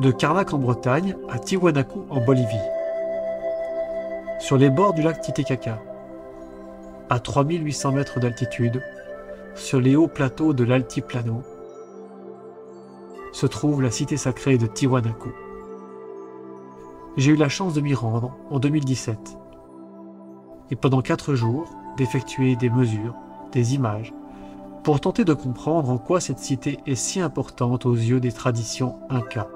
de Karnak en Bretagne à Tiwanaku en Bolivie, sur les bords du lac Titicaca, à 3800 mètres d'altitude, sur les hauts plateaux de l'Altiplano, se trouve la cité sacrée de Tiwanaku. J'ai eu la chance de m'y rendre en 2017, et pendant 4 jours, d'effectuer des mesures, des images, pour tenter de comprendre en quoi cette cité est si importante aux yeux des traditions Inca.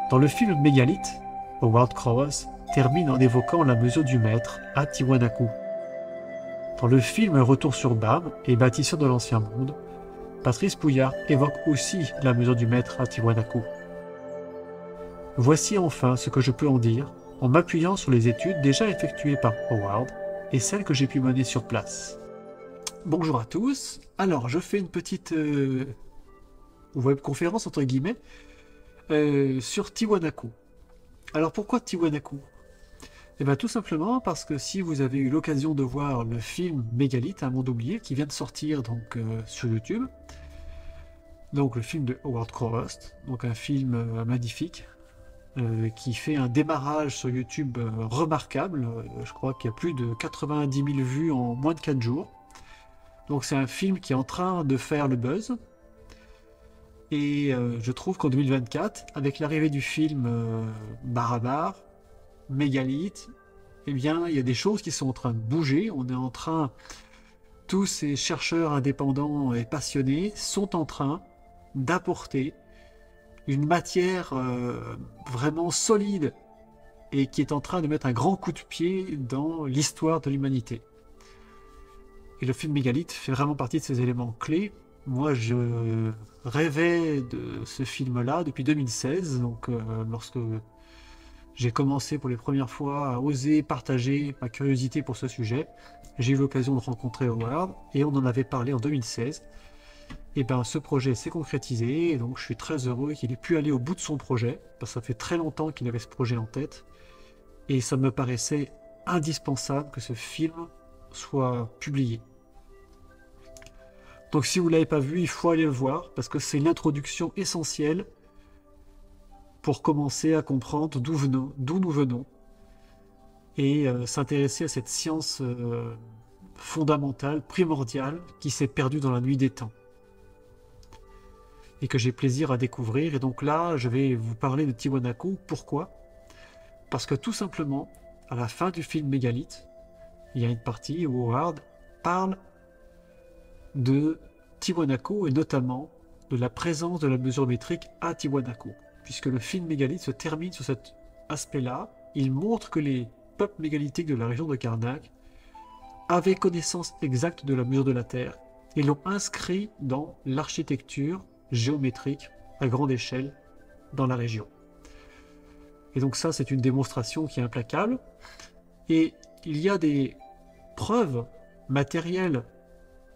Dans le film Mégalithe, Howard Crowes termine en évoquant la mesure du maître à Tiwanaku. Dans le film Retour sur Bam et Bâtisseur de l'Ancien Monde, Patrice Pouillard évoque aussi la mesure du maître à Tiwanaku. Voici enfin ce que je peux en dire en m'appuyant sur les études déjà effectuées par Howard et celles que j'ai pu mener sur place. Bonjour à tous, alors je fais une petite webconférence entre guillemets sur Tiwanaku. Alors pourquoi Tiwanaku? Eh bien tout simplement parce que si vous avez eu l'occasion de voir le film Mégalithe, un monde oublié, qui vient de sortir donc sur YouTube, donc le film de Howard Crowes, donc un film magnifique, qui fait un démarrage sur YouTube remarquable, je crois qu'il y a plus de 90 000 vues en moins de 4 jours. Donc c'est un film qui est en train de faire le buzz, et je trouve qu'en 2024, avec l'arrivée du film Barabar, Mégalithe, eh bien, il y a des choses qui sont en train de bouger. On est en train, tous ces chercheurs indépendants et passionnés sont en train d'apporter une matière vraiment solide et qui est en train de mettre un grand coup de pied dans l'histoire de l'humanité. Et le film Mégalithe fait vraiment partie de ces éléments clés. Moi, je rêvais de ce film-là depuis 2016, donc lorsque j'ai commencé pour les premières fois à oser partager ma curiosité pour ce sujet. J'ai eu l'occasion de rencontrer Howard et on en avait parlé en 2016. Et bien ce projet s'est concrétisé et donc je suis très heureux qu'il ait pu aller au bout de son projet, parce que ça fait très longtemps qu'il avait ce projet en tête et ça me paraissait indispensable que ce film soit publié. Donc si vous ne l'avez pas vu, il faut aller le voir parce que c'est l'introduction essentielle pour commencer à comprendre d'où nous venons et s'intéresser à cette science fondamentale, primordiale, qui s'est perdue dans la nuit des temps et que j'ai plaisir à découvrir. Et donc là, je vais vous parler de Tiwanaku. Pourquoi? Parce que tout simplement, à la fin du film Mégalithe, il y a une partie où Howard parle de Tiwanaku et notamment de la présence de la mesure métrique à Tiwanaku. Puisque le film Mégalithe se termine sur cet aspect-là, il montre que les peuples mégalithiques de la région de Karnak avaient connaissance exacte de la mesure de la Terre et l'ont inscrit dans l'architecture géométrique à grande échelle dans la région. Et donc ça, c'est une démonstration qui est implacable. Et il y a des preuves matérielles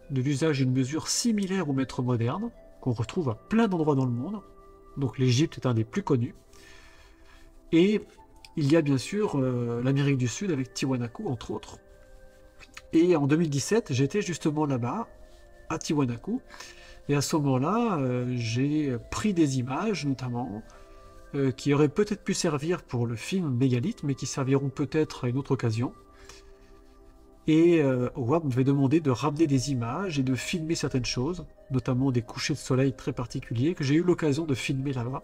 de l'usage d'une mesure similaire au mètre moderne, qu'on retrouve à plein d'endroits dans le monde. Donc l'Égypte est un des plus connus. Et il y a bien sûr l'Amérique du Sud avec Tiwanaku, entre autres. Et en 2017, j'étais justement là-bas, à Tiwanaku. Et à ce moment-là, j'ai pris des images, notamment, qui auraient peut-être pu servir pour le film Mégalithe, mais qui serviront peut-être à une autre occasion. Et Howard m'avait demandé de ramener des images et de filmer certaines choses, notamment des couchers de soleil très particuliers que j'ai eu l'occasion de filmer là-bas.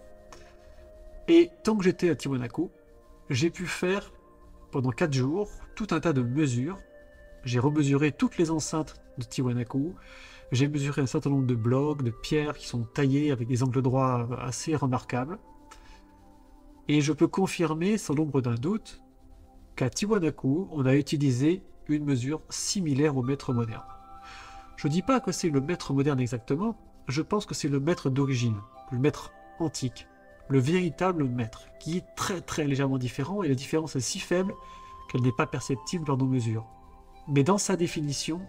Et tant que j'étais à Tiwanaku, j'ai pu faire pendant 4 jours tout un tas de mesures. J'ai remesuré toutes les enceintes de Tiwanaku, j'ai mesuré un certain nombre de blocs, de pierres qui sont taillées avec des angles droits assez remarquables. Et je peux confirmer sans l'ombre d'un doute qu'à Tiwanaku, on a utilisé une mesure similaire au mètre moderne. Je ne dis pas que c'est le mètre moderne exactement, je pense que c'est le mètre d'origine, le mètre antique, le véritable mètre, qui est très très légèrement différent, et la différence est si faible qu'elle n'est pas perceptible par nos mesures. Mais dans sa définition,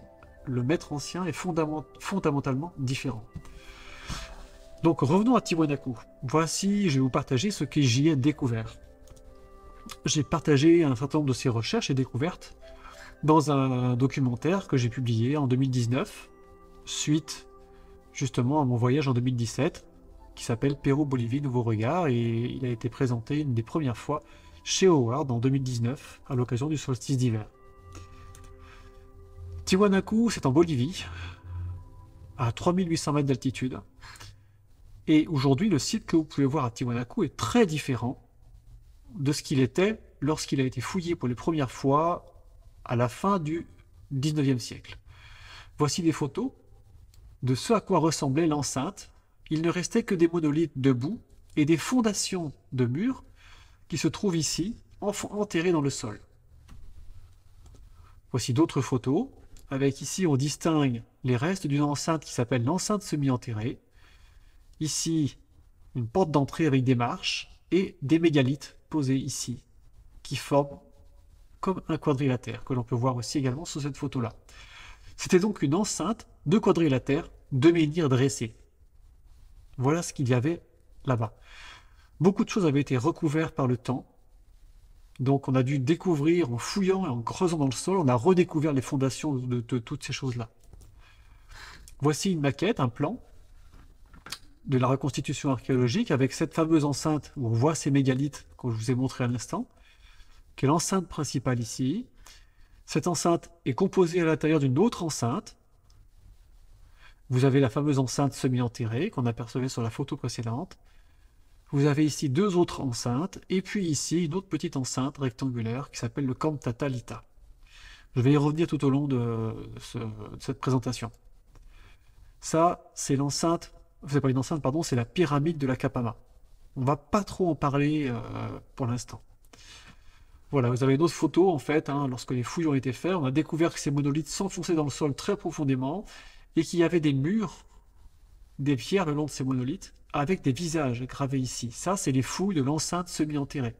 le mètre ancien est fondamentalement différent. Donc revenons à Tiwanaku. Voici, je vais vous partager ce que j'y ai découvert. J'ai partagé un certain nombre de ces recherches et découvertes dans un documentaire que j'ai publié en 2019, suite justement à mon voyage en 2017, qui s'appelle Pérou-Bolivie, Nouveau Regard, et il a été présenté une des premières fois chez Howard en 2019, à l'occasion du solstice d'hiver. Tiwanaku, c'est en Bolivie, à 3800 mètres d'altitude. Et aujourd'hui, le site que vous pouvez voir à Tiwanaku est très différent de ce qu'il était lorsqu'il a été fouillé pour les premières fois à la fin du 19e siècle. Voici des photos de ce à quoi ressemblait l'enceinte. Il ne restait que des monolithes debout et des fondations de murs qui se trouvent ici, enterrées dans le sol. Voici d'autres photos, avec ici on distingue les restes d'une enceinte qui s'appelle l'enceinte semi-enterrée. Ici, une porte d'entrée avec des marches et des mégalithes posés ici, qui forment comme un quadrilatère, que l'on peut voir aussi également sur cette photo-là. C'était donc une enceinte de quadrilatère de menhirs dressés. Voilà ce qu'il y avait là-bas. Beaucoup de choses avaient été recouvertes par le temps. Donc on a dû découvrir, en fouillant et en creusant dans le sol, on a redécouvert les fondations de toutes ces choses-là. Voici une maquette, un plan de la reconstitution archéologique avec cette fameuse enceinte où on voit ces mégalithes que je vous ai montré à l'instant, qui est l'enceinte principale ici. Cette enceinte est composée à l'intérieur d'une autre enceinte. Vous avez la fameuse enceinte semi-enterrée qu'on apercevait sur la photo précédente. Vous avez ici deux autres enceintes, et puis ici une autre petite enceinte rectangulaire qui s'appelle le Kanta Talita. Je vais y revenir tout au long de cette présentation. Ça, c'est l'enceinte, c'est pas une enceinte, pardon, c'est la pyramide de la Kapama. On va pas trop en parler pour l'instant. Voilà, vous avez d'autres photos en fait, lorsque les fouilles ont été faites, on a découvert que ces monolithes s'enfonçaient dans le sol très profondément et qu'il y avait des murs, des pierres le long de ces monolithes, avec des visages gravés ici. Ça, c'est les fouilles de l'enceinte semi-enterrée.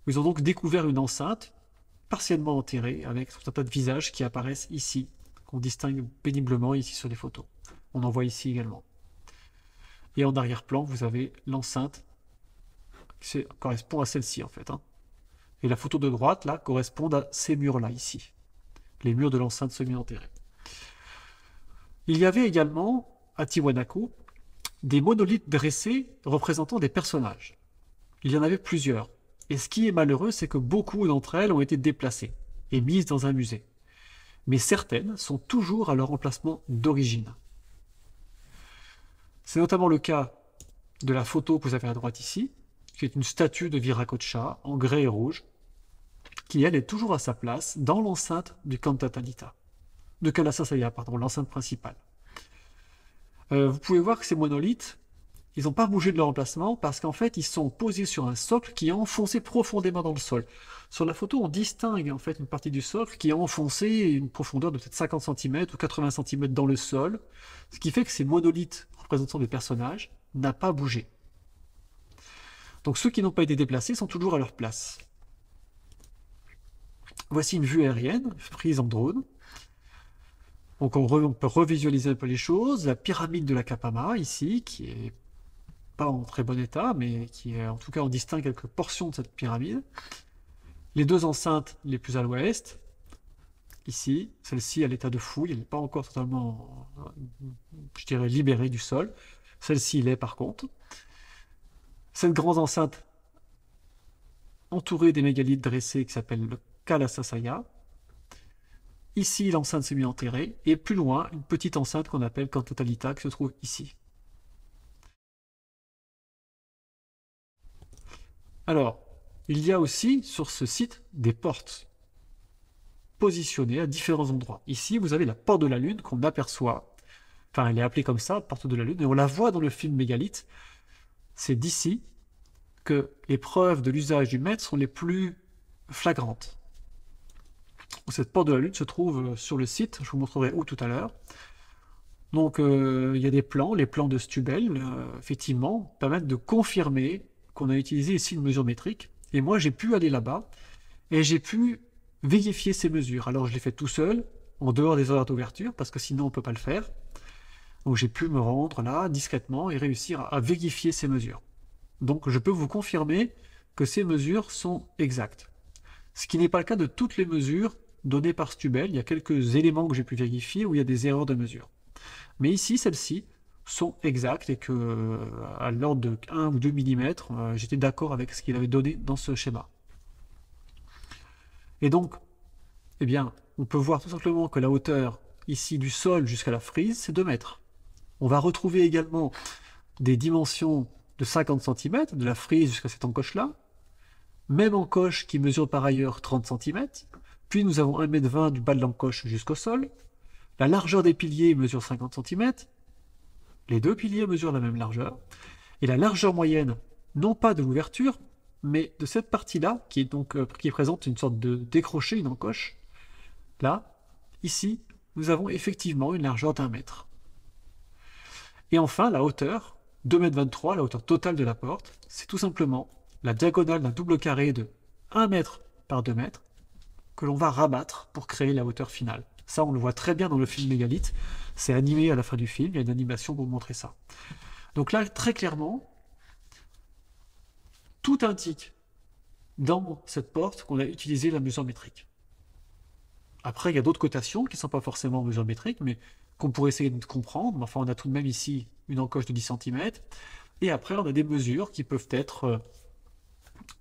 Ils ont donc découvert une enceinte partiellement enterrée, avec tout un tas de visages qui apparaissent ici, qu'on distingue péniblement ici sur les photos. On en voit ici également. Et en arrière-plan, vous avez l'enceinte qui correspond à celle-ci en fait. Et la photo de droite, là, correspond à ces murs-là, ici. Les murs de l'enceinte semi-enterrée. Il y avait également, à Tiwanaku, des monolithes dressés représentant des personnages. Il y en avait plusieurs. Et ce qui est malheureux, c'est que beaucoup d'entre elles ont été déplacées et mises dans un musée. Mais certaines sont toujours à leur emplacement d'origine. C'est notamment le cas de la photo que vous avez à droite ici, qui est une statue de Viracocha en grès et rouge, qui elle est toujours à sa place dans l'enceinte du Kanta Talita, de Kalasasaya, pardon, l'enceinte principale. Vous pouvez voir que ces monolithes, ils n'ont pas bougé de leur emplacement parce qu'en fait, ils sont posés sur un socle qui est enfoncé profondément dans le sol. Sur la photo, on distingue en fait une partie du socle qui est enfoncée une profondeur de peut-être 50 cm ou 80 cm dans le sol, ce qui fait que ces monolithes représentant des personnages n'ont pas bougé. Donc ceux qui n'ont pas été déplacés sont toujours à leur place. Voici une vue aérienne prise en drone. Donc on peut revisualiser un peu les choses. La pyramide de la Kapama ici, qui est pas en très bon état, mais qui est en tout cas on distingue quelques portions de cette pyramide. Les deux enceintes les plus à l'ouest, ici, celle-ci à l'état de fouille, elle n'est pas encore totalement, je dirais, libérée du sol. Celle-ci l'est par contre. Cette grande enceinte entourée des mégalithes dressés qui s'appelle le Kalasasaya. Ici, l'enceinte semi-enterrée, et plus loin, une petite enceinte qu'on appelle Kanta Talita qui se trouve ici. Alors, il y a aussi sur ce site des portes positionnées à différents endroits. Ici, vous avez la porte de la Lune qu'on aperçoit. Enfin, elle est appelée comme ça, porte de la Lune, et on la voit dans le film Mégalithe. C'est d'ici que les preuves de l'usage du maître sont les plus flagrantes. Cette porte de la Lune se trouve sur le site, je vous montrerai où tout à l'heure. Donc il y a des plans, les plans de Stubel, effectivement, permettent de confirmer qu'on a utilisé ici une mesure métrique. Et moi j'ai pu aller là-bas et j'ai pu vérifier ces mesures. Alors je l'ai fait tout seul, en dehors des horaires d'ouverture, parce que sinon on ne peut pas le faire. Donc j'ai pu me rendre là discrètement et réussir à vérifier ces mesures. Donc je peux vous confirmer que ces mesures sont exactes. Ce qui n'est pas le cas de toutes les mesures données par Stubel. Il y a quelques éléments que j'ai pu vérifier où il y a des erreurs de mesure. Mais ici, celles-ci sont exacts et que à l'ordre de 1 ou 2 millimètres, j'étais d'accord avec ce qu'il avait donné dans ce schéma. Et donc, eh bien, on peut voir tout simplement que la hauteur ici du sol jusqu'à la frise, c'est 2 mètres. On va retrouver également des dimensions de 50 cm, de la frise jusqu'à cette encoche-là. Même encoche qui mesure par ailleurs 30 cm. Puis nous avons 1,20 m du bas de l'encoche jusqu'au sol. La largeur des piliers mesure 50 cm. Les deux piliers mesurent la même largeur. Et la largeur moyenne, non pas de l'ouverture, mais de cette partie-là, qui est donc qui présente une sorte de décroché, une encoche. Là, ici, nous avons effectivement une largeur d'1 mètre. Et enfin, la hauteur, 2,23 m, la hauteur totale de la porte, c'est tout simplement la diagonale d'un double carré de 1 mètre par 2 mètres que l'on va rabattre pour créer la hauteur finale. Ça, on le voit très bien dans le film Mégalithe. C'est animé à la fin du film, il y a une animation pour montrer ça. Donc là, très clairement, tout indique dans cette porte qu'on a utilisé la mesure métrique. Après, il y a d'autres cotations qui ne sont pas forcément en mesure métrique, mais qu'on pourrait essayer de comprendre. Enfin, on a tout de même ici une encoche de 10 cm. Et après, on a des mesures qui peuvent être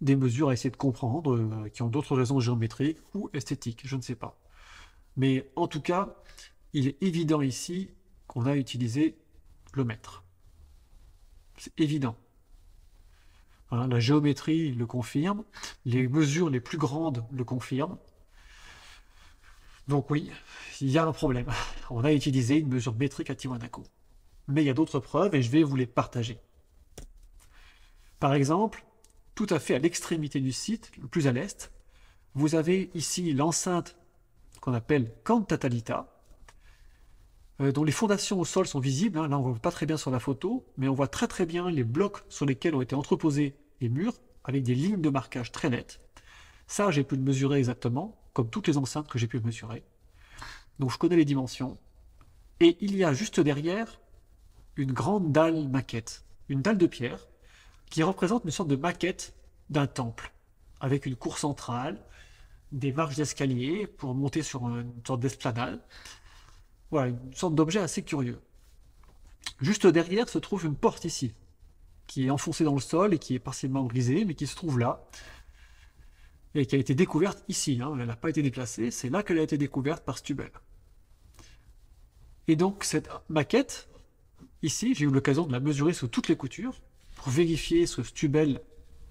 des mesures à essayer de comprendre, qui ont d'autres raisons géométriques ou esthétiques, je ne sais pas. Mais en tout cas, il est évident ici qu'on a utilisé le mètre. C'est évident. Hein, la géométrie le confirme, les mesures les plus grandes le confirment. Donc oui, il y a un problème. On a utilisé une mesure métrique à Tiwanaku. Mais il y a d'autres preuves et je vais vous les partager. Par exemple, tout à fait à l'extrémité du site, le plus à l'est, vous avez ici l'enceinte qu'on appelle Kanta Talita, dont les fondations au sol sont visibles. Hein. Là, on ne voit pas très bien sur la photo, mais on voit très très bien les blocs sur lesquels ont été entreposés les murs, avec des lignes de marquage très nettes. Ça, j'ai pu le mesurer exactement, comme toutes les enceintes que j'ai pu mesurer. Donc je connais les dimensions. Et il y a juste derrière une grande dalle maquette, une dalle de pierre, qui représente une sorte de maquette d'un temple, avec une cour centrale, des marches d'escalier pour monter sur une sorte d'esplanade. Voilà, une sorte d'objet assez curieux. Juste derrière se trouve une porte ici, qui est enfoncée dans le sol et qui est partiellement grisée, mais qui se trouve là, et qui a été découverte ici. Hein. Elle n'a pas été déplacée, c'est là qu'elle a été découverte par Stubel. Et donc cette maquette, ici, j'ai eu l'occasion de la mesurer sous toutes les coutures, pour vérifier ce que Stubel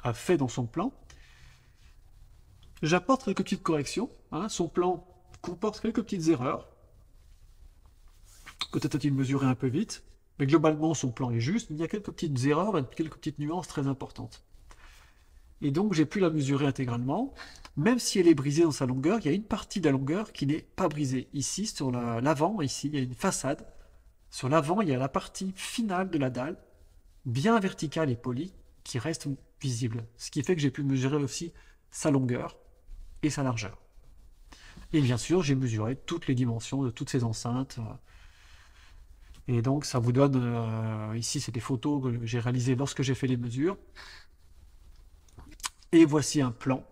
a fait dans son plan. J'apporte quelques petites corrections. Hein. Son plan comporte quelques petites erreurs. Peut-être a-t-il mesuré un peu vite, mais globalement son plan est juste, mais il y a quelques petites erreurs et quelques petites nuances très importantes. Et donc j'ai pu la mesurer intégralement, même si elle est brisée dans sa longueur, il y a une partie de la longueur qui n'est pas brisée. Ici, sur l'avant, ici, il y a une façade. Sur l'avant, il y a la partie finale de la dalle, bien verticale et polie, qui reste visible. Ce qui fait que j'ai pu mesurer aussi sa longueur et sa largeur. Et bien sûr, j'ai mesuré toutes les dimensions de toutes ces enceintes. Et donc, ça vous donne... ici, c'est des photos que j'ai réalisées lorsque j'ai fait les mesures. Et voici un plan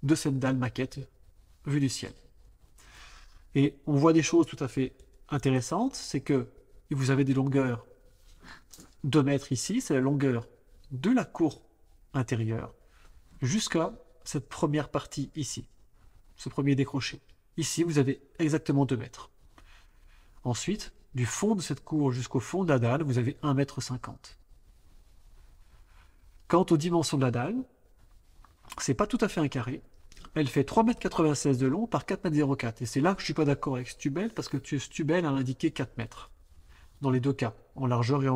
de cette dalle maquette vue du ciel. Et on voit des choses tout à fait intéressantes, c'est que vous avez des longueurs 2 mètres ici, c'est la longueur de la cour intérieure, jusqu'à cette première partie ici, ce premier décroché. Ici, vous avez exactement 2 mètres. Ensuite, du fond de cette cour jusqu'au fond de la dalle, vous avez 1,50 m. Quant aux dimensions de la dalle, c'est pas tout à fait un carré. Elle fait 3,96 m de long par 4,04 m. Et c'est là que je suis pas d'accord avec Stubel, parce que Stubel a indiqué 4 mètres. Dans les deux cas, en largeur et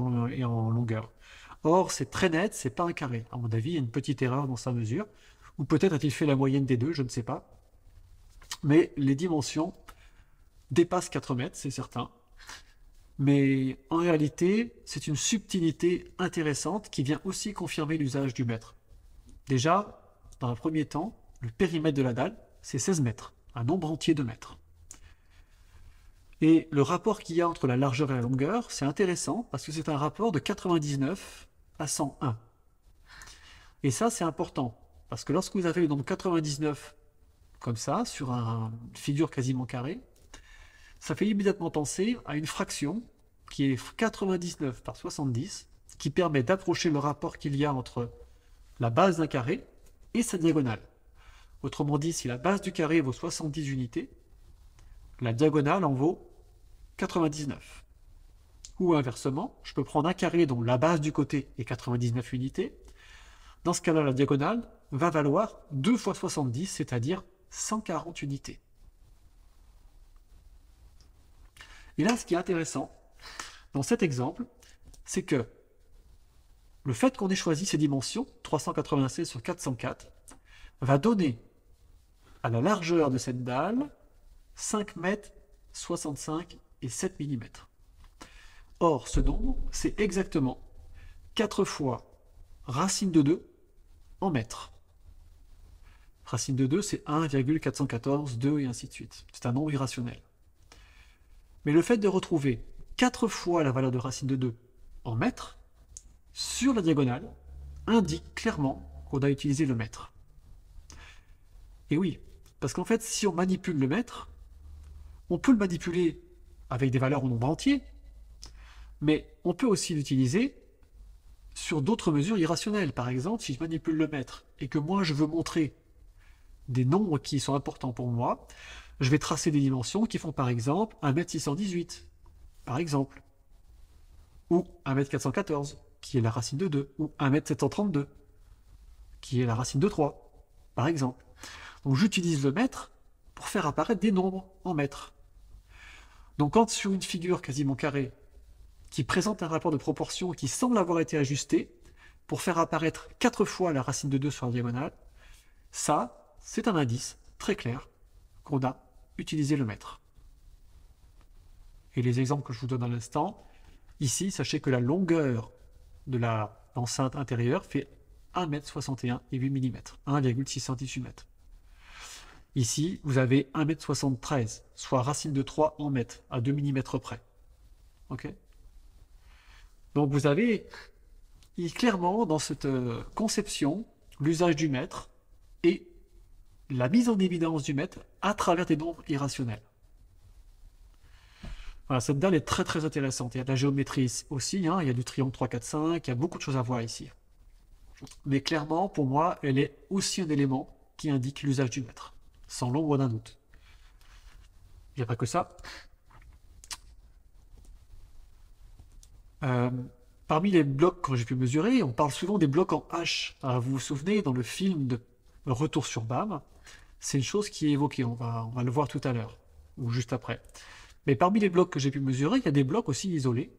en longueur. Or, c'est très net, c'est pas un carré. À mon avis, il y a une petite erreur dans sa mesure. Ou peut-être a-t-il fait la moyenne des deux, je ne sais pas. Mais les dimensions dépassent 4 mètres, c'est certain. Mais en réalité, c'est une subtilité intéressante qui vient aussi confirmer l'usage du mètre. Déjà, dans un premier temps, le périmètre de la dalle, c'est 16 mètres, un nombre entier de mètres. Et le rapport qu'il y a entre la largeur et la longueur, c'est intéressant parce que c'est un rapport de 99 à 101. Et ça, c'est important parce que lorsque vous avez le nombre 99 comme ça, sur une figure quasiment carrée, ça fait immédiatement penser à une fraction qui est 99 par 70, qui permet d'approcher le rapport qu'il y a entre la base d'un carré et sa diagonale. Autrement dit, si la base du carré vaut 70 unités, la diagonale en vaut 99. Ou inversement, je peux prendre un carré dont la base du côté est 99 unités. Dans ce cas-là, la diagonale va valoir 2 fois 70, c'est-à-dire 140 unités. Et là, ce qui est intéressant dans cet exemple, c'est que le fait qu'on ait choisi ces dimensions, 396 sur 404, va donner à la largeur de cette dalle 5 mètres 65 et 7 mm. Or, ce nombre, c'est exactement 4 fois racine de 2 en mètres. Racine de 2, c'est 1,414, 2 et ainsi de suite. C'est un nombre irrationnel. Mais le fait de retrouver 4 fois la valeur de racine de 2 en mètres sur la diagonale indique clairement qu'on a utilisé le mètre. Et oui, parce qu'en fait, si on manipule le mètre, on peut le manipuler avec des valeurs en nombre entier, mais on peut aussi l'utiliser sur d'autres mesures irrationnelles. Par exemple, si je manipule le mètre et que moi je veux montrer des nombres qui sont importants pour moi, je vais tracer des dimensions qui font par exemple 1,618 m, par exemple, ou 1,414 m, qui est la racine de 2, ou 1,732 m, qui est la racine de 3, par exemple. Donc j'utilise le mètre pour faire apparaître des nombres en mètres. Donc quand sur une figure quasiment carrée, qui présente un rapport de proportion qui semble avoir été ajusté pour faire apparaître 4 fois la racine de 2 sur la diagonale, ça, c'est un indice très clair qu'on a utilisé le mètre. Et les exemples que je vous donne à l'instant, ici, sachez que la longueur de l'enceinte intérieure fait 1,61 m et 8 mm, 1,618 m. Ici, vous avez 1,73 m, soit racine de 3 en mètres, à 2 mm près. Ok ? Donc vous avez clairement dans cette conception l'usage du mètre et la mise en évidence du mètre à travers des nombres irrationnels. Voilà, cette dalle est très très intéressante. Il y a de la géométrie aussi, hein, il y a du triangle 3, 4, 5, il y a beaucoup de choses à voir ici. Mais clairement, pour moi, elle est aussi un élément qui indique l'usage du mètre, sans l'ombre d'un doute. Il n'y a pas que ça. Parmi les blocs que j'ai pu mesurer, on parle souvent des blocs en H. Alors, vous vous souvenez, dans le film de Retour sur BAM, c'est une chose qui est évoquée, on va le voir tout à l'heure, ou juste après. Mais parmi les blocs que j'ai pu mesurer, il y a des blocs aussi isolés.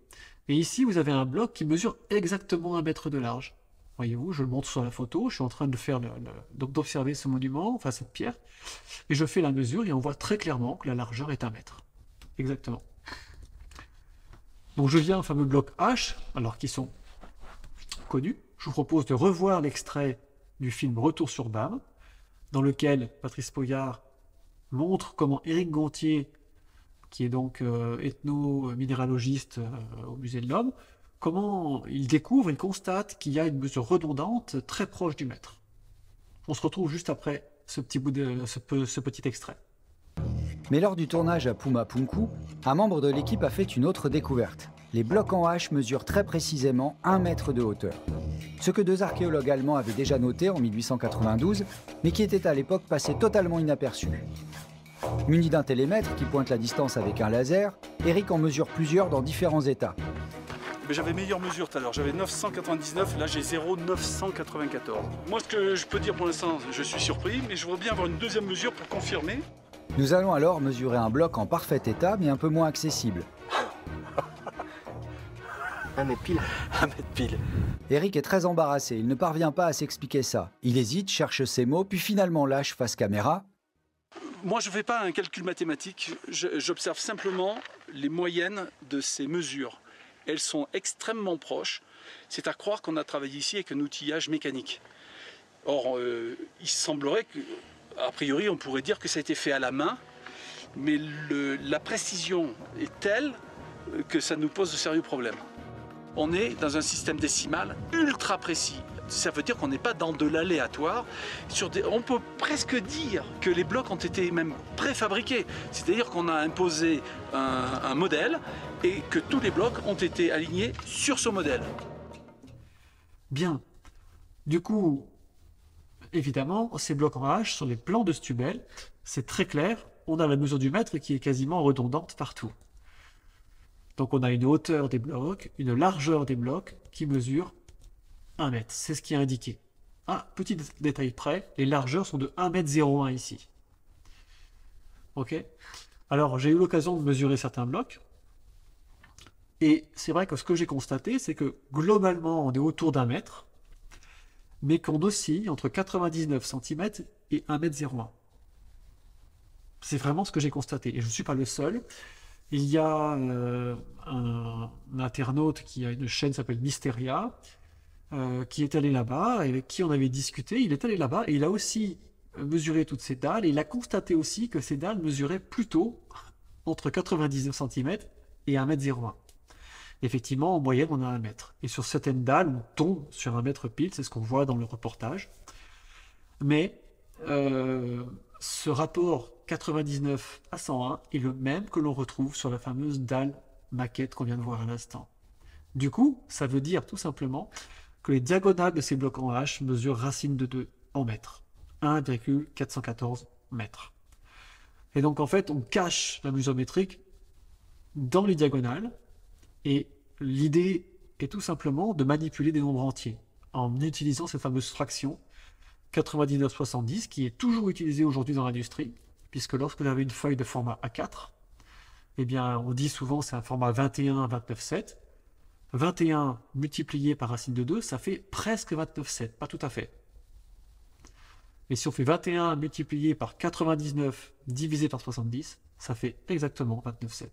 Et ici, vous avez un bloc qui mesure exactement 1 mètre de large. Voyez-vous, je le montre sur la photo, je suis en train de faire d'observer ce monument, enfin cette pierre, et je fais la mesure et on voit très clairement que la largeur est 1 mètre. Exactement. Donc je viens au fameux bloc H, alors qu'ils sont connus. Je vous propose de revoir l'extrait du film Retour sur BAM, dans lequel Patrice Poyart montre comment Éric Gontier, qui est donc ethno-minéralogiste au Musée de l'Homme, comment il découvre, il constate qu'il y a une mesure redondante très proche du mètre. On se retrouve juste après ce petit extrait. Mais lors du tournage à Puma Punku, un membre de l'équipe a fait une autre découverte. Les blocs en H mesurent très précisément 1 mètre de hauteur. Ce que 2 archéologues allemands avaient déjà noté en 1892, mais qui était à l'époque passé totalement inaperçu. Muni d'un télémètre qui pointe la distance avec un laser, Eric en mesure plusieurs dans différents états. J'avais meilleure mesure tout à l'heure, j'avais 999, là j'ai 0,994. Moi ce que je peux dire pour l'instant, je suis surpris, mais je voudrais bien avoir une deuxième mesure pour confirmer. Nous allons alors mesurer un bloc en parfait état, mais un peu moins accessible. 1 mètre pile. 1 mètre pile. Eric est très embarrassé, il ne parvient pas à s'expliquer ça. Il hésite, cherche ses mots, puis finalement lâche face caméra. Moi je ne fais pas un calcul mathématique, j'observe simplement les moyennes de ces mesures. Elles sont extrêmement proches, c'est à croire qu'on a travaillé ici avec un outillage mécanique. Or, il semblerait que, a priori, on pourrait dire que ça a été fait à la main, mais la précision est telle que ça nous pose de sérieux problèmes. On est dans un système décimal ultra précis. ça veut dire qu'on n'est pas dans de l'aléatoire. On peut presque dire que les blocs ont été même préfabriqués. C'est-à-dire qu'on a imposé un modèle et que tous les blocs ont été alignés sur ce modèle. Bien. Du coup, évidemment, ces blocs en H sur les plans de Stubel, c'est très clair. On a la mesure du mètre qui est quasiment redondante partout. Donc on a une hauteur des blocs, une largeur des blocs qui mesure 1 mètre. C'est ce qui est indiqué. Ah, petit détail près, les largeurs sont de 1,01 m ici. Ok. Alors j'ai eu l'occasion de mesurer certains blocs. Et c'est vrai que ce que j'ai constaté, c'est que globalement on est autour d'1 mètre, mais qu'on oscille entre 99 cm et 1,01 m. C'est vraiment ce que j'ai constaté. Et je ne suis pas le seul. Il y a un internaute qui a une chaîne qui s'appelle Mysteria, qui est allé là-bas, et avec qui on avait discuté. Il est allé là-bas et il a aussi mesuré toutes ces dalles, et il a constaté aussi que ces dalles mesuraient plutôt entre 99 cm et 1,01 m. Effectivement, en moyenne, on a 1 mètre. Et sur certaines dalles, on tombe sur 1 mètre pile, c'est ce qu'on voit dans le reportage. Mais ce rapport 99 à 101 est le même que l'on retrouve sur la fameuse dalle maquette qu'on vient de voir à l'instant. Du coup, ça veut dire tout simplement que les diagonales de ces blocs en H mesurent racine de 2 en mètres, 1,414 mètres. Et donc en fait, on cache la mesure métrique dans les diagonales, et l'idée est tout simplement de manipuler des nombres entiers en utilisant cette fameuse fraction 99-70 qui est toujours utilisée aujourd'hui dans l'industrie, puisque lorsque vous avez une feuille de format A4, eh bien, on dit souvent c'est un format 21-29,7. 21 multiplié par racine de 2, ça fait presque 29,7, pas tout à fait. Mais si on fait 21 multiplié par 99 divisé par 70, ça fait exactement 29,7.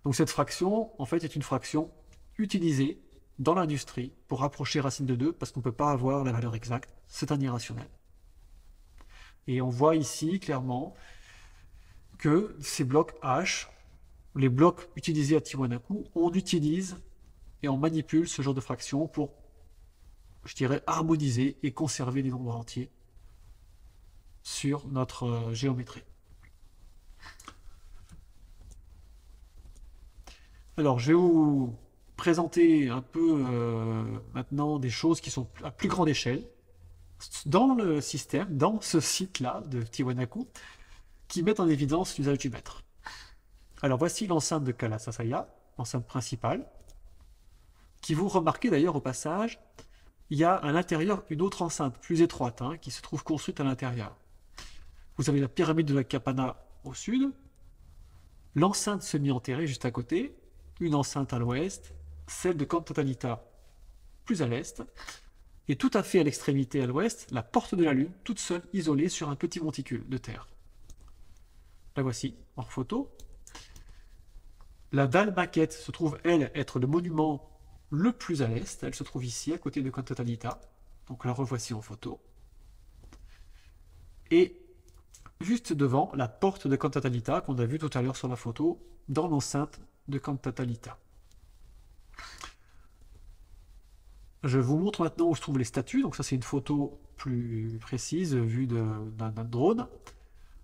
Donc cette fraction, en fait, est une fraction utilisée dans l'industrie pour rapprocher racine de 2, parce qu'on ne peut pas avoir la valeur exacte, c'est un irrationnel. Et on voit ici clairement que ces blocs H, les blocs utilisés à Tiwanaku, on utilise et on manipule ce genre de fraction pour, je dirais, harmoniser et conserver les nombres entiers sur notre géométrie. Alors, je vais vous présenter un peu maintenant des choses qui sont à plus grande échelle dans le système, dans ce site-là de Tiwanaku, qui mettent en évidence l'usage du mètre. Alors voici l'enceinte de Kalasasaya, l'enceinte principale, qui vous remarquez d'ailleurs au passage, il y a à l'intérieur une autre enceinte plus étroite qui se trouve construite à l'intérieur. Vous avez la pyramide de la Kapana au sud, l'enceinte semi-enterrée juste à côté, une enceinte à l'ouest, celle de Camp Totalita plus à l'est, et tout à fait à l'extrémité à l'ouest, la porte de la Lune, toute seule, isolée sur un petit monticule de terre. La voici en photo. La dalle maquette se trouve, elle, être le monument le plus à l'est. Elle se trouve ici, à côté de Camp Totalita. Donc la revoici en photo. Et juste devant, la porte de Camp Totalita, qu'on a vu tout à l'heure sur la photo, dans l'enceinte de Camp Totalita. Je vous montre maintenant où se trouvent les statues. Donc ça, c'est une photo plus précise vue d'un drone.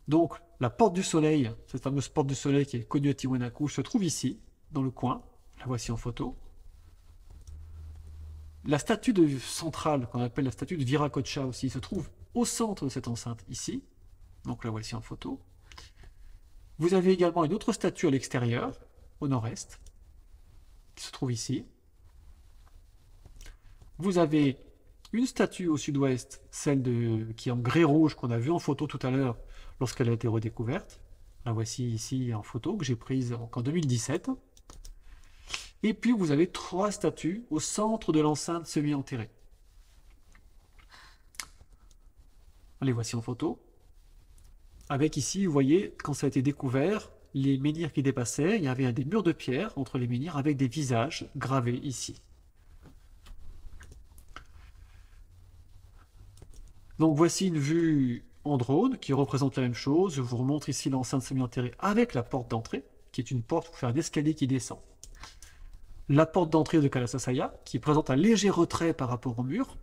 Donc la porte du soleil, cette fameuse porte du soleil qui est connue à Tiwanaku, se trouve ici, dans le coin. La voici en photo. La statue centrale, qu'on appelle la statue de Viracocha aussi, se trouve au centre de cette enceinte ici. Donc la voici en photo. Vous avez également une autre statue à l'extérieur, au nord-est, qui se trouve ici. Vous avez une statue au sud-ouest, celle qui est en grès rouge qu'on a vue en photo tout à l'heure lorsqu'elle a été redécouverte. La voici ici en photo que j'ai prise en 2017. Et puis vous avez 3 statues au centre de l'enceinte semi-enterrée. Les voici en photo. Avec ici, vous voyez, quand ça a été découvert, les menhirs qui dépassaient, il y avait des murs de pierre entre les menhirs avec des visages gravés ici. Donc voici une vue en drone qui représente la même chose. Je vous remontre ici l'enceinte semi-enterrée avec la porte d'entrée, qui est une porte pour faire un escalier qui descend. la porte d'entrée de Kalasasaya, qui présente un léger retrait par rapport au mur.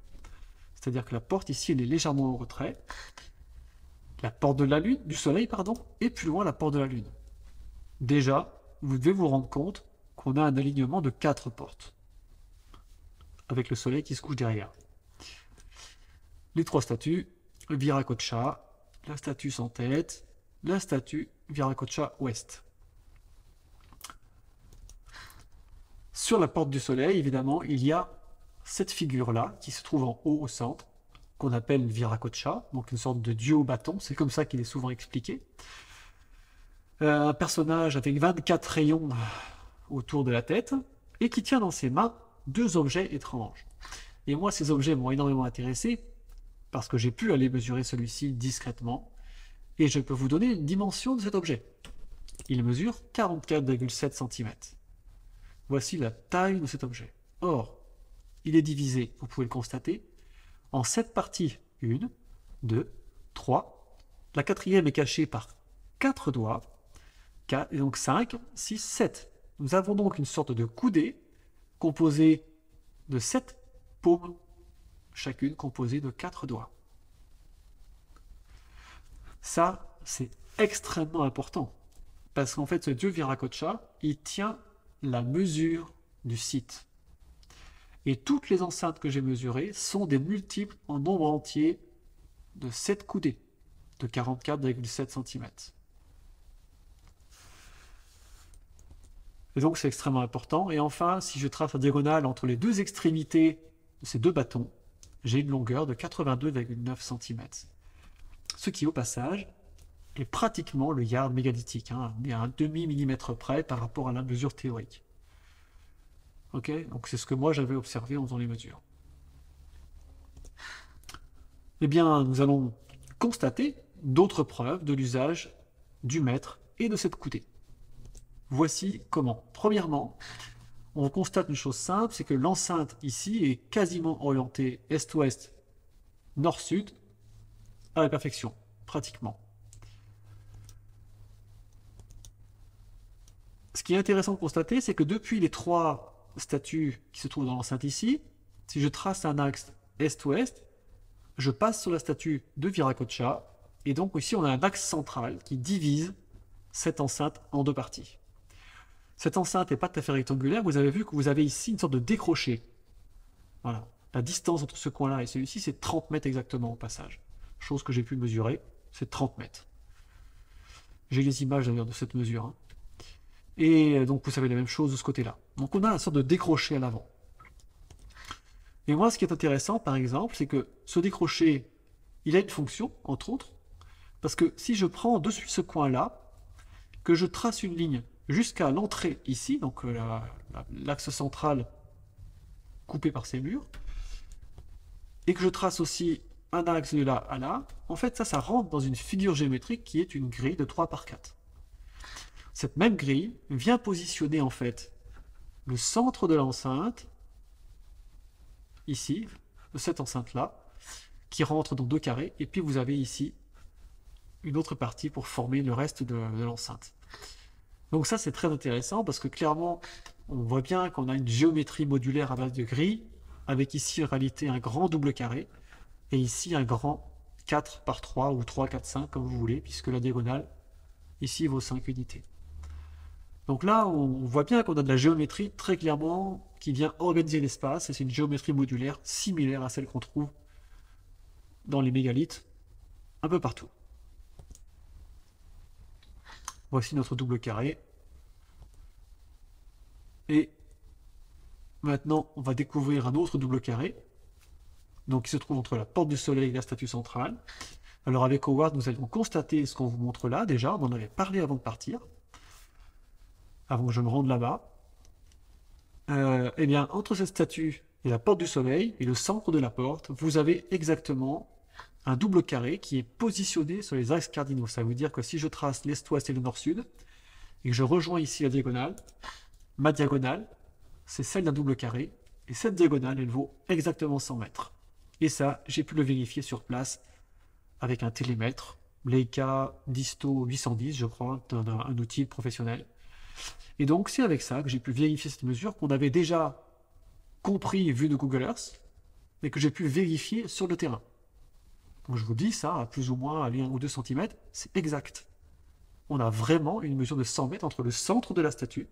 C'est-à-dire que la porte ici, elle est légèrement en retrait. La porte de la lune, du soleil, pardon, et plus loin la porte de la lune. Déjà, vous devez vous rendre compte qu'on a un alignement de 4 portes, avec le soleil qui se couche derrière. Les 3 statues, le Viracocha, la statue sans tête, la statue Viracocha ouest. Sur la porte du soleil, évidemment, il y a cette figure-là, qui se trouve en haut au centre, qu'on appelle Viracocha, donc une sorte de dieu au bâton, c'est comme ça qu'il est souvent expliqué. Un personnage avec 24 rayons autour de la tête, et qui tient dans ses mains 2 objets étranges. Et moi, ces objets m'ont énormément intéressé, parce que j'ai pu aller mesurer celui-ci discrètement, et je peux vous donner une dimension de cet objet. Il mesure 44,7 cm. Voici la taille de cet objet. Or, il est divisé, vous pouvez le constater, en 7 parties. 1, 2, 3. La 4e est cachée par 4 doigts, 4, et donc 5, 6, 7. Nous avons donc une sorte de coudée composée de 7 paumes, chacune composée de 4 doigts. Ça, c'est extrêmement important, parce qu'en fait, ce dieu Viracocha, il tient la mesure du site. Et toutes les enceintes que j'ai mesurées sont des multiples en nombre entier de 7 coudées, de 44,7 cm. Et donc c'est extrêmement important. Et enfin, si je trace la diagonale entre les 2 extrémités de ces 2 bâtons, j'ai une longueur de 82,9 cm. Ce qui, au passage, est pratiquement le yard mégalithique, hein, mais à un demi-millimètre près par rapport à la mesure théorique. Ok, donc c'est ce que moi j'avais observé en faisant les mesures. Eh bien, nous allons constater d'autres preuves de l'usage du mètre et de cette coudée. Voici comment. Premièrement, on constate une chose simple, c'est que l'enceinte ici est quasiment orientée est-ouest, nord-sud, à la perfection, pratiquement. Ce qui est intéressant de constater, c'est que depuis les 3 statues qui se trouvent dans l'enceinte ici, si je trace un axe est-ouest, je passe sur la statue de Viracocha, et donc ici on a un axe central qui divise cette enceinte en 2 parties. Cette enceinte n'est pas tout à fait rectangulaire, vous avez vu que vous avez ici une sorte de décroché. Voilà. La distance entre ce coin-là et celui-ci, c'est 30 mètres exactement au passage. Chose que j'ai pu mesurer, c'est 30 mètres. J'ai les images d'ailleurs de cette mesure. Hein. Et donc vous savez la même chose de ce côté-là. Donc on a une sorte de décroché à l'avant. Et moi, ce qui est intéressant, par exemple, c'est que ce décroché, il a une fonction, entre autres, parce que si je prends dessus ce coin-là, que je trace une ligne jusqu'à l'entrée ici, donc l'axe central coupé par ces murs, et que je trace aussi un axe de là à là, en fait ça rentre dans une figure géométrique qui est une grille de 3 par 4. Cette même grille vient positionner en fait le centre de l'enceinte, ici, de cette enceinte-là, qui rentre dans 2 carrés, et puis vous avez ici une autre partie pour former le reste de l'enceinte. Donc ça c'est très intéressant parce que clairement on voit bien qu'on a une géométrie modulaire à base de grilles, avec ici en réalité un grand double carré, et ici un grand 4 par 3 ou 3, 4, 5 comme vous voulez, puisque la diagonale ici vaut 5 unités. Donc là on voit bien qu'on a de la géométrie très clairement qui vient organiser l'espace, et c'est une géométrie modulaire similaire à celle qu'on trouve dans les mégalithes un peu partout. Voici notre double carré. Et maintenant, on va découvrir un autre double carré, donc qui se trouve entre la porte du soleil et la statue centrale. Alors avec Howard, nous allons constater ce qu'on vous montre là, déjà, on en avait parlé avant de partir, avant que je me rende là-bas. Eh bien, entre cette statue et la porte du soleil, et le centre de la porte, vous avez exactement un double carré qui est positionné sur les axes cardinaux. Ça veut dire que si je trace l'est-ouest et le nord-sud, et que je rejoins ici la diagonale, ma diagonale, c'est celle d'un double carré, et cette diagonale, elle vaut exactement 100 mètres. Et ça, j'ai pu le vérifier sur place avec un télémètre, Leica Disto 810, je crois, un outil professionnel. Et donc c'est avec ça que j'ai pu vérifier cette mesure qu'on avait déjà compris vu de Google Earth, mais que j'ai pu vérifier sur le terrain. Donc je vous dis ça, à plus ou moins 1 ou 2 cm, c'est exact. On a vraiment une mesure de 100 mètres entre le centre de la statue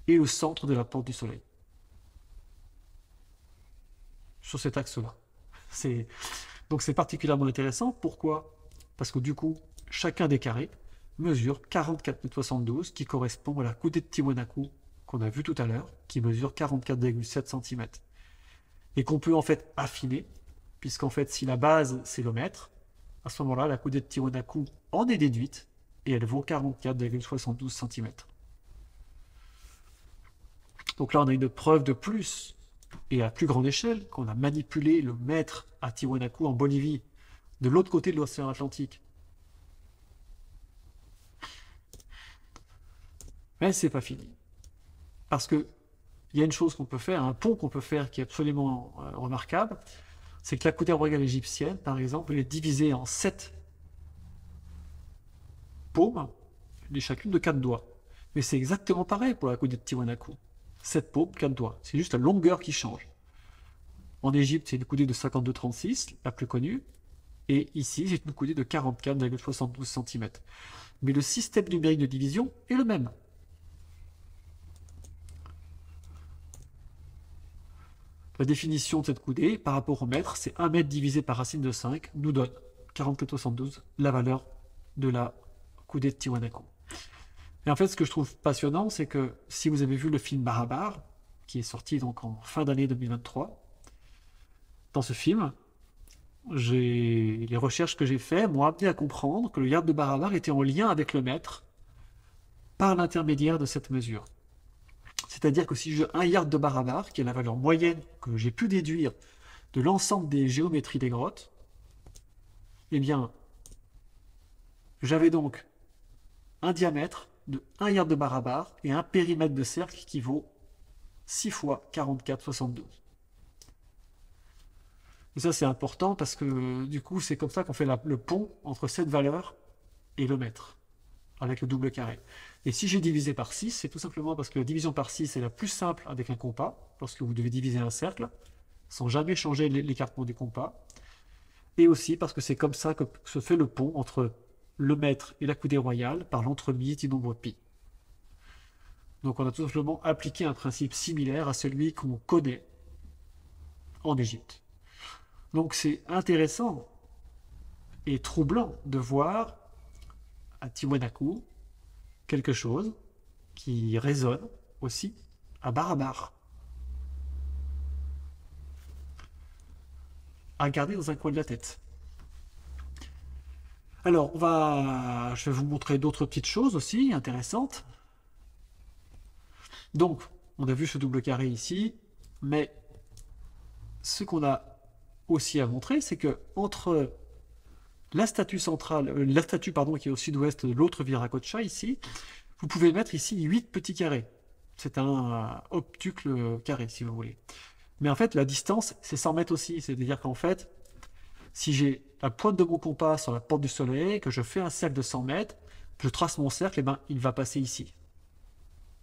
et le centre de la porte du soleil. Sur cet axe-là. Donc c'est particulièrement intéressant. Pourquoi? Parce que du coup, chacun des carrés mesure 44,72 m, qui correspond à la coudée de Tiwanaku qu'on a vu tout à l'heure, qui mesure 44,7 cm. Et qu'on peut en fait affiner, puisqu'en fait, si la base c'est le mètre, à ce moment-là, la coudée de Tiwanaku en est déduite, et elle vaut 44,72 cm. Donc là, on a une preuve de plus, et à plus grande échelle, qu'on a manipulé le mètre à Tiwanaku en Bolivie, de l'autre côté de l'océan Atlantique. Mais c'est pas fini. Parce que il y a une chose qu'on peut faire, un pont qu'on peut faire qui est absolument remarquable, c'est que la coudée royale égyptienne, par exemple, elle est divisée en 7 paumes, chacune de 4 doigts. Mais c'est exactement pareil pour la coudée de Tiwanaku. 7 paumes, 4 doigts. C'est juste la longueur qui change. En Égypte, c'est une coudée de 52,36, la plus connue. Et ici, c'est une coudée de 44,72 cm. Mais le système numérique de division est le même. La définition de cette coudée par rapport au mètre, c'est 1 mètre divisé par racine de 5 nous donne 44,72, la valeur de la coudée de Tiwanaku. Et en fait, ce que je trouve passionnant, c'est que si vous avez vu le film Barabar, qui est sorti donc en fin d'année 2023, dans ce film, les recherches que j'ai faites m'ont amené à comprendre que le yard de Barabar était en lien avec le mètre par l'intermédiaire de cette mesure. C'est-à-dire que si j'ai un yard de Barabar, qui est la valeur moyenne que j'ai pu déduire de l'ensemble des géométries des grottes, eh bien, j'avais donc un diamètre de 1 yard de Barabar et un périmètre de cercle qui vaut 6 fois 44,72. Et ça, c'est important parce que du coup, c'est comme ça qu'on fait le pont entre cette valeur et le mètre, avec le double carré. Et si j'ai divisé par 6, c'est tout simplement parce que la division par 6 est la plus simple avec un compas, lorsque vous devez diviser un cercle, sans jamais changer l'écartement du compas. Et aussi parce que c'est comme ça que se fait le pont entre le mètre et la coudée royale par l'entremise du nombre pi. Donc on a tout simplement appliqué un principe similaire à celui qu'on connaît en Égypte. Donc c'est intéressant et troublant de voir à Tiwanaku quelque chose qui résonne aussi à Barabar. À garder dans un coin de la tête. Alors, je vais vous montrer d'autres petites choses aussi intéressantes. Donc, on a vu ce double carré ici, mais ce qu'on a aussi à montrer, c'est que entre la statue centrale, qui est au sud-ouest de l'autre Viracocha ici, vous pouvez mettre ici 8 petits carrés. C'est un obtucle carré, si vous voulez. Mais en fait, la distance, c'est 100 mètres aussi. C'est-à-dire qu'en fait, si j'ai la pointe de mon compas sur la porte du soleil, que je fais un cercle de 100 mètres, je trace mon cercle, et ben, il va passer ici,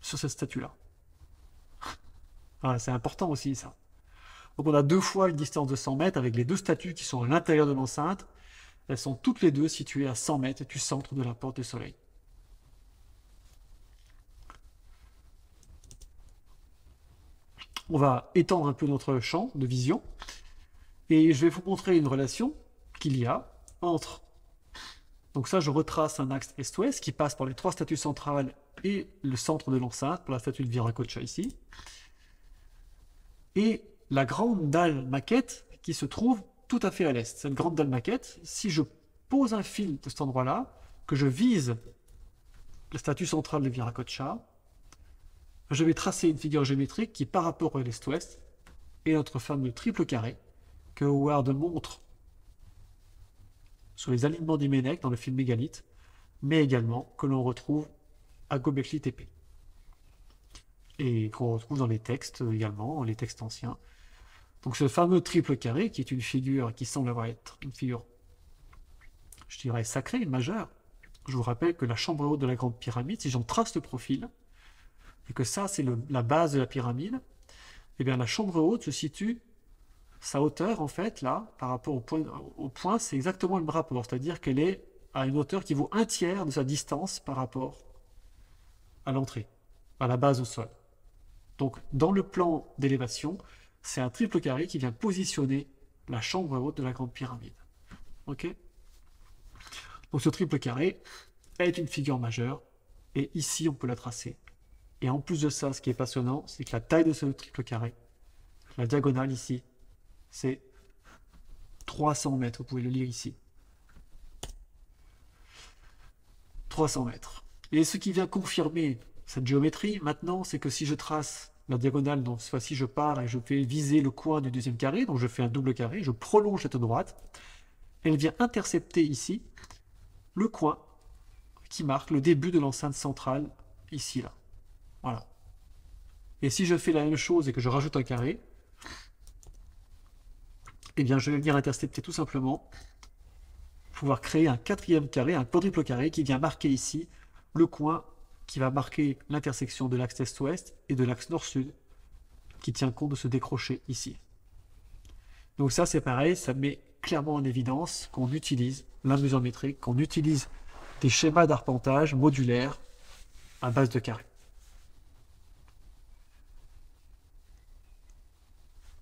sur cette statue-là. Voilà, c'est important aussi, ça. Donc on a 2 fois une distance de 100 mètres avec les 2 statues qui sont à l'intérieur de l'enceinte. Elles sont toutes les deux situées à 100 mètres du centre de la porte du soleil. On va étendre un peu notre champ de vision et je vais vous montrer une relation qu'il y a entre, donc ça je retrace un axe est-ouest qui passe par les 3 statues centrales et le centre de l'enceinte pour la statue de Viracocha ici, et la grande dalle maquette qui se trouve tout à fait à l'est. Cette grande dalle maquette, si je pose un fil de cet endroit-là, que je vise la statue centrale de Viracocha, je vais tracer une figure géométrique qui, par rapport à l'est-ouest, est notre fameux triple carré que Howard montre sur les alignements d'Iménec dans le film Mégalithe, mais également que l'on retrouve à Göbekli Tepe et qu'on retrouve dans les textes également, les textes anciens. Donc ce fameux triple carré, qui est une figure qui semble avoir être une figure, je dirais, sacrée, majeure. Je vous rappelle que la chambre haute de la Grande Pyramide, si j'en trace le profil, et que ça, c'est la base de la pyramide, eh bien la chambre haute se situe, sa hauteur, en fait, là, par rapport au point, c'est exactement le même rapport, c'est-à-dire qu'elle est à une hauteur qui vaut un tiers de sa distance par rapport à l'entrée, à la base au sol. Donc, dans le plan d'élévation, c'est un triple carré qui vient positionner la chambre haute de la grande pyramide. Ok? Donc, ce triple carré est une figure majeure, et ici, on peut la tracer. Et en plus de ça, ce qui est passionnant, c'est que la taille de ce triple carré, la diagonale ici, c'est 300 mètres. Vous pouvez le lire ici. 300 mètres. Et ce qui vient confirmer cette géométrie, maintenant, c'est que si je trace la diagonale, donc cette fois-ci je pars et je fais viser le coin du deuxième carré, donc je fais un double carré, je prolonge cette droite, elle vient intercepter ici le coin qui marque le début de l'enceinte centrale, ici, là. Voilà. Et si je fais la même chose et que je rajoute un carré, eh bien je vais venir intercepter tout simplement, pouvoir créer un quatrième carré, un quadruple carré qui vient marquer ici le coin qui va marquer l'intersection de l'axe est-ouest et de l'axe nord-sud qui tient compte de ce décroché ici. Donc ça c'est pareil, ça met clairement en évidence qu'on utilise la mesure métrique, qu'on utilise des schémas d'arpentage modulaires à base de carrés.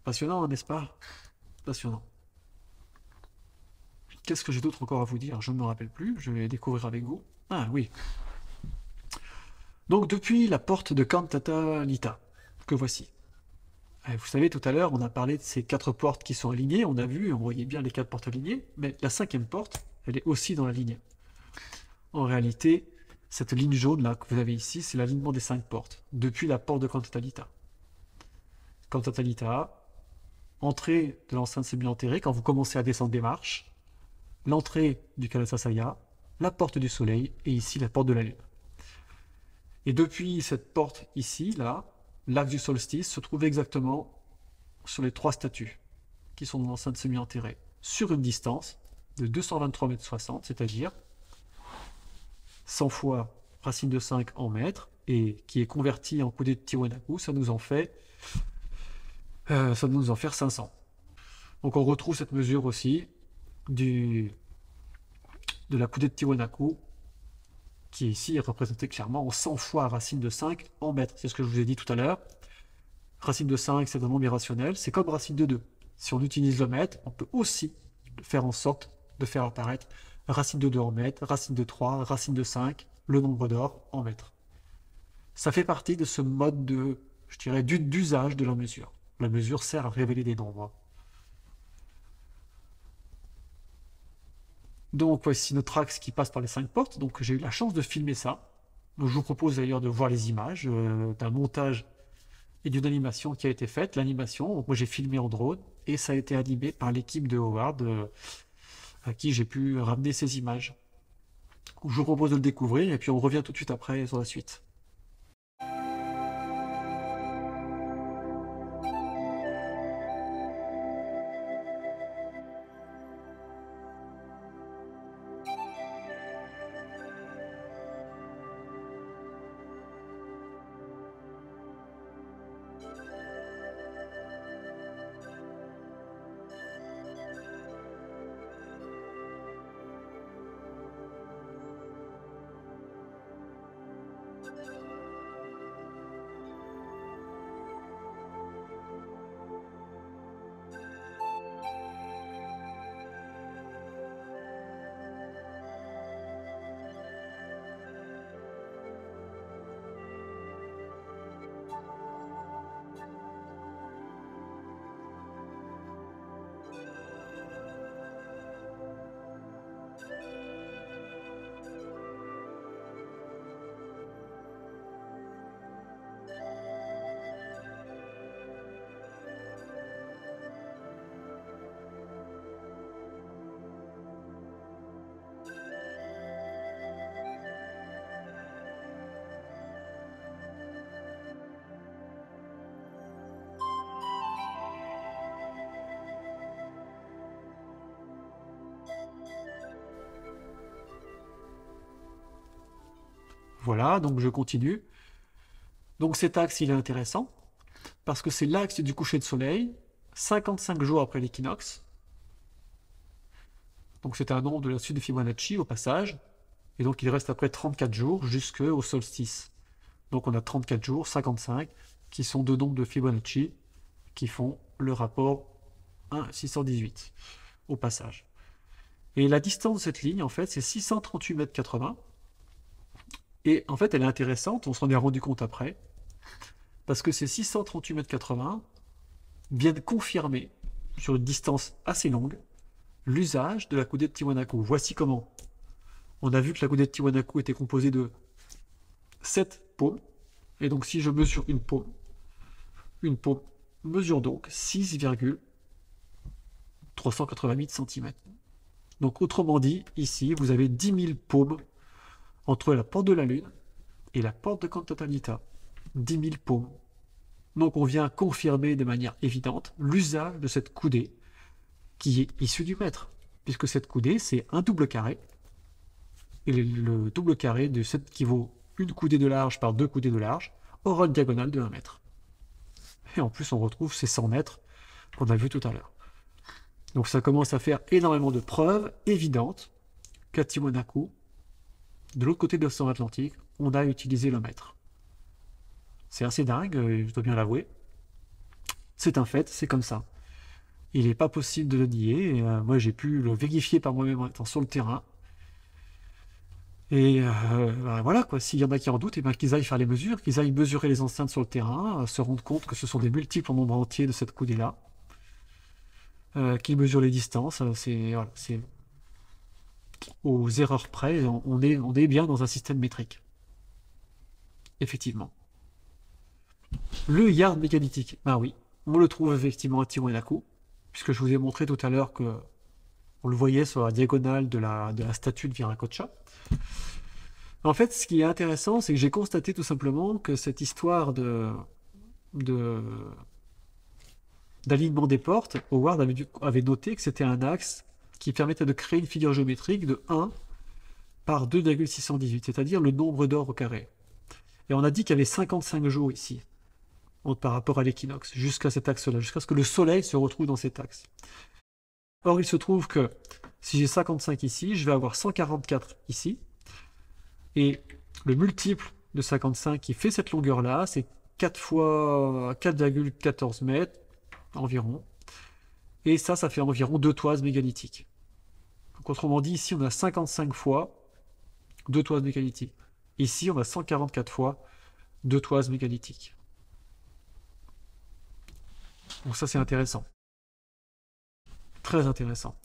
Passionnant, n'est-ce pas? Passionnant. Qu'est-ce que j'ai d'autre encore à vous dire? Je ne me rappelle plus, je vais découvrir avec vous. Ah oui. Donc depuis la porte de Cantatalita, que voici. Vous savez, tout à l'heure, on a parlé de ces 4 portes qui sont alignées, on a vu, on voyait bien les 4 portes alignées, mais la 5e porte, elle est aussi dans la ligne. En réalité, cette ligne jaune là que vous avez ici, c'est l'alignement des 5 portes, depuis la porte de Cantatalita. Cantatalita, entrée de l'enceinte semi-enterrée, quand vous commencez à descendre des marches, l'entrée du Kalasasaya, la porte du soleil, et ici la porte de la lune. Et depuis cette porte ici, là, l'axe du solstice se trouve exactement sur les 3 statues qui sont dans l'enceinte semi-enterrée, sur une distance de 223,60 m, c'est-à-dire 100 fois racine de 5 en mètres, et qui est converti en coudée de Tiwanaku, ça nous en fait 500. Donc on retrouve cette mesure aussi de la coudée de Tiwanaku, qui ici est représentée clairement en 100 fois racine de 5 en mètres. C'est ce que je vous ai dit tout à l'heure. Racine de 5, c'est un nombre irrationnel. C'est comme racine de 2. Si on utilise le mètre, on peut aussi faire en sorte de faire apparaître racine de 2 en mètres, racine de 3, racine de 5, le nombre d'or en mètres. Ça fait partie de ce mode de, je dirais, d'usage de la mesure. La mesure sert à révéler des nombres. Donc voici notre axe qui passe par les 5 portes. Donc j'ai eu la chance de filmer ça. Donc, je vous propose d'ailleurs de voir les images d'un montage et d'une animation qui a été faite. L'animation, moi j'ai filmé en drone et ça a été animé par l'équipe de Howard à qui j'ai pu ramener ces images. Je vous propose de le découvrir et puis on revient tout de suite après sur la suite. Voilà, donc je continue. Donc cet axe, il est intéressant, parce que c'est l'axe du coucher de soleil, 55 jours après l'équinoxe. Donc c'est un nombre de la suite de Fibonacci au passage. Et donc il reste après 34 jours jusqu'au solstice. Donc on a 34 jours, 55, qui sont deux nombres de Fibonacci qui font le rapport 1,618 au passage. Et la distance de cette ligne, en fait, c'est 638,80 mètres. Et en fait, elle est intéressante, on s'en est rendu compte après, parce que ces 638,80 mètres viennent confirmer, sur une distance assez longue, l'usage de la coudée de Tiwanaku. Voici comment. On a vu que la coudée de Tiwanaku était composée de 7 paumes. Et donc si je mesure une paume mesure donc 6,388 cm. Donc autrement dit, ici, vous avez 10 000 paumes entre la porte de la Lune et la porte de Cantatanita. 10 000 paumes. Donc on vient confirmer de manière évidente l'usage de cette coudée qui est issue du mètre, puisque cette coudée, c'est un double carré. Et le double carré de cette qui vaut une coudée de large par 2 coudées de large aura une diagonale de 1 mètre. Et en plus, on retrouve ces 100 mètres qu'on a vu tout à l'heure. Donc ça commence à faire énormément de preuves évidentes qu'à Tiwanaku, de l'autre côté de l'océan Atlantique, on a utilisé le mètre. C'est assez dingue, je dois bien l'avouer. C'est un fait, c'est comme ça. Il n'est pas possible de le nier. Et, moi, j'ai pu le vérifier par moi-même en étant sur le terrain. Et voilà, quoi. S'il y en a qui en doutent, ben, qu'ils aillent faire les mesures, qu'ils aillent mesurer les enceintes sur le terrain, se rendre compte que ce sont des multiples en nombre entier de cette coudée-là, qu'ils mesurent les distances. C'est voilà, aux erreurs près, on est bien dans un système métrique. Effectivement. Le yard mégalithique, ben oui, on le trouve effectivement à Tiwanaku, puisque je vous ai montré tout à l'heure que on le voyait sur la diagonale de la statue de Viracocha. En fait, ce qui est intéressant, c'est que j'ai constaté tout simplement que cette histoire d'alignement des portes, Howard avait noté que c'était un axe qui permettait de créer une figure géométrique de 1 par 2,618, c'est-à-dire le nombre d'or au carré. Et on a dit qu'il y avait 55 jours ici, par rapport à l'équinoxe, jusqu'à cet axe-là, jusqu'à ce que le soleil se retrouve dans cet axe. Or, il se trouve que si j'ai 55 ici, je vais avoir 144 ici, et le multiple de 55 qui fait cette longueur-là, c'est 4 fois 4,14 mètres environ, et ça fait environ 2 toises mégalithiques. Donc, autrement dit, ici, on a 55 fois 2 toises mégalithiques. Ici, on a 144 fois 2 toises mégalithiques. Donc ça, c'est intéressant. Très intéressant.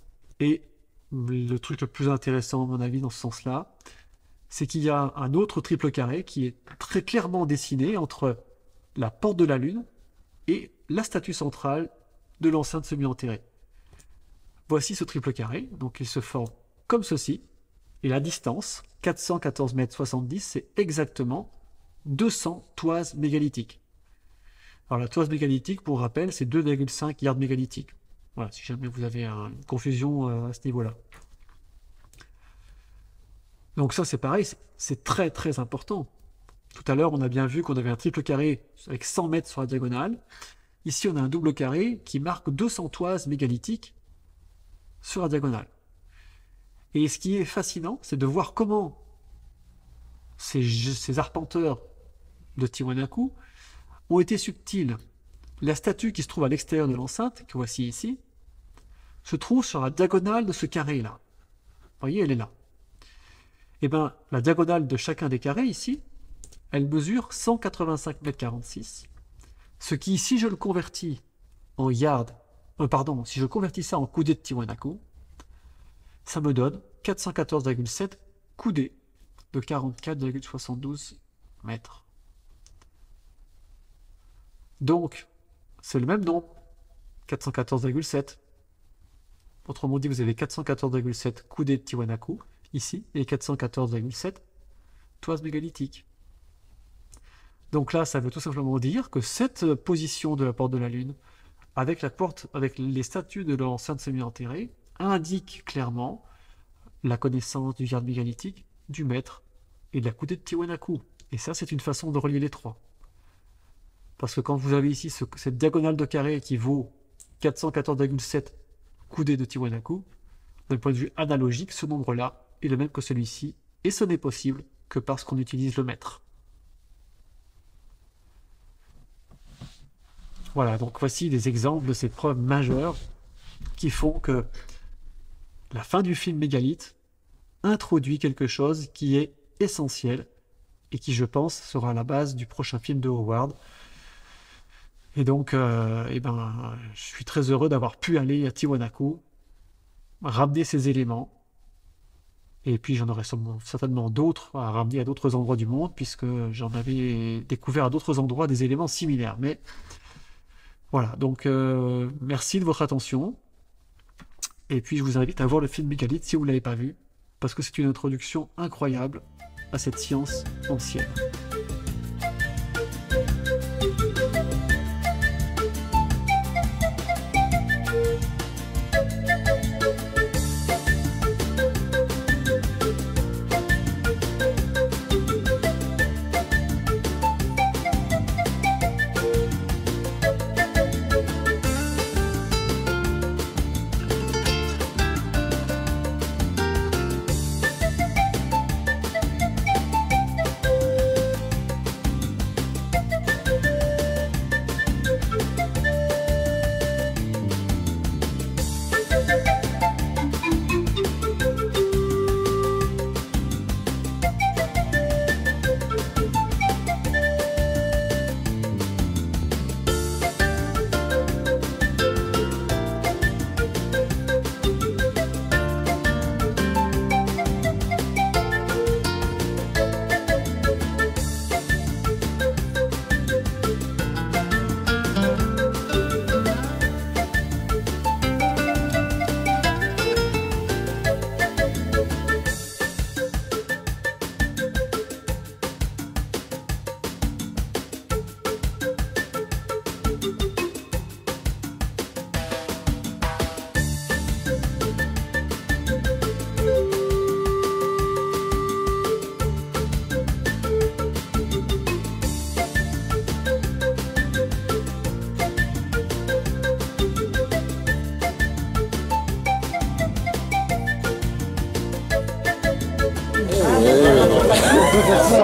Et le truc le plus intéressant, à mon avis, dans ce sens-là, c'est qu'il y a un autre triple carré qui est très clairement dessiné entre la porte de la Lune et la statue centrale de l'enceinte semi-enterrée. Voici ce triple carré, donc il se forme comme ceci, et la distance, 414,70 mètres, c'est exactement 200 toises mégalithiques. Alors la toise mégalithique, pour rappel, c'est 2,5 yards mégalithiques. Voilà, si jamais vous avez une confusion à ce niveau-là. Donc ça, c'est pareil, c'est très très important. Tout à l'heure, on a bien vu qu'on avait un triple carré avec 100 mètres sur la diagonale. Ici, on a un double carré qui marque 200 toises mégalithiques sur la diagonale. Et ce qui est fascinant, c'est de voir comment ces arpenteurs de Tiwanaku ont été subtils. La statue qui se trouve à l'extérieur de l'enceinte, que voici ici, se trouve sur la diagonale de ce carré-là. Vous voyez, elle est là. Et bien, la diagonale de chacun des carrés, ici, elle mesure 185,46 mètres, ce qui, si je le convertis en yard, si je convertis ça en coudée de Tiwanaku, ça me donne 414,7 coudées de 44,72 mètres. Donc, c'est le même nombre, 414,7. Autrement dit, vous avez 414,7 coudées de Tiwanaku, ici, et 414,7 toises mégalithiques. Donc là, ça veut tout simplement dire que cette position de la porte de la Lune, avec les statues de l'enceinte semi-enterrée, indique clairement la connaissance du yard mégalithique, du mètre et de la coudée de Tiwanaku. Et ça, c'est une façon de relier les trois. Parce que quand vous avez ici cette diagonale de carré qui vaut 414,7 coudées de Tiwanaku, d'un point de vue analogique, ce nombre-là est le même que celui-ci, et ce n'est possible que parce qu'on utilise le mètre. Voilà, donc voici des exemples de ces preuves majeures qui font que la fin du film Mégalithe introduit quelque chose qui est essentiel et qui, je pense, sera à la base du prochain film de Howard. Et donc, je suis très heureux d'avoir pu aller à Tiwanaku, ramener ces éléments, et puis j'en aurai certainement d'autres à ramener à d'autres endroits du monde, puisque j'en avais découvert à d'autres endroits des éléments similaires. Mais voilà, donc merci de votre attention, et puis je vous invite à voir le film Mégalithe si vous ne l'avez pas vu, parce que c'est une introduction incroyable à cette science ancienne. On peut faire ça.